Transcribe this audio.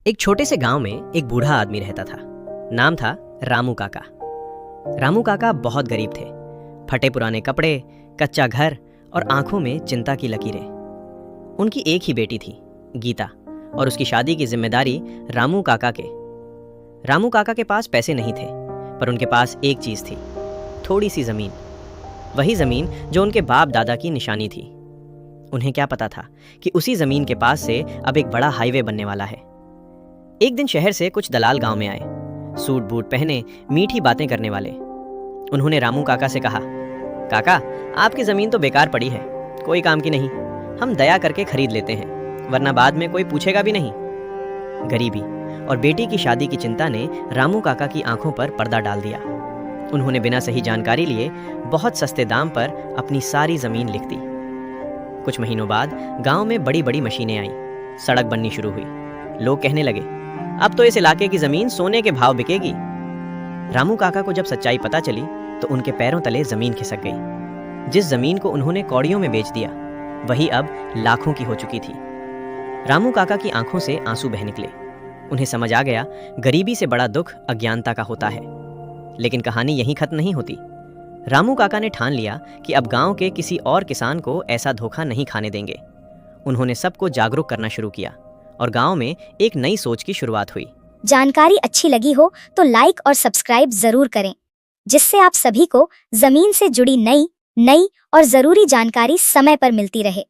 एक छोटे से गांव में एक बूढ़ा आदमी रहता था। नाम था रामू काका। रामू काका बहुत गरीब थे। फटे पुराने कपड़े, कच्चा घर और आंखों में चिंता की लकीरें। उनकी एक ही बेटी थी, गीता, और उसकी शादी की जिम्मेदारी रामू काका के पास पैसे नहीं थे, पर उनके पास एक चीज थी, थोड़ी सी जमीन। वही जमीन जो उनके बाप दादा की निशानी थी। उन्हें क्या पता था कि उसी जमीन के पास से अब एक बड़ा हाईवे बनने वाला है। एक दिन शहर से कुछ दलाल गांव में आए, सूट बूट पहने, मीठी बातें करने वाले। उन्होंने रामू काका से कहा, काका, आपकी जमीन तो बेकार पड़ी है, कोई काम की नहीं। हम दया करके खरीद लेते हैं, वरना बाद में कोई पूछेगा भी नहीं। गरीबी और बेटी की शादी की चिंता ने रामू काका की आंखों पर पर्दा डाल दिया। उन्होंने बिना सही जानकारी लिए बहुत सस्ते दाम पर अपनी सारी जमीन लिख दी। कुछ महीनों बाद गांव में बड़ी बड़ी मशीनें आईं, सड़क बननी शुरू हुई। लोग कहने लगे, अब तो इस इलाके की जमीन सोने के भाव बिकेगी। रामू काका को जब सच्चाई पता चली तो उनके पैरों तले जमीन खिसक गई। जिस जमीन को उन्होंने कौड़ियों में बेच दिया, वही अब लाखों की हो चुकी थी। रामू काका की आंखों से आंसू बह निकले। उन्हें समझ आ गया, गरीबी से बड़ा दुख अज्ञानता का होता है। लेकिन कहानी यहीं खत्म नहीं होती। रामू काका ने ठान लिया कि अब गांव के किसी और किसान को ऐसा धोखा नहीं खाने देंगे। उन्होंने सबको जागरूक करना शुरू किया और गांव में एक नई सोच की शुरुआत हुई। जानकारी अच्छी लगी हो तो लाइक और सब्सक्राइब जरूर करें, जिससे आप सभी को जमीन से जुड़ी नई और जरूरी जानकारी समय पर मिलती रहे।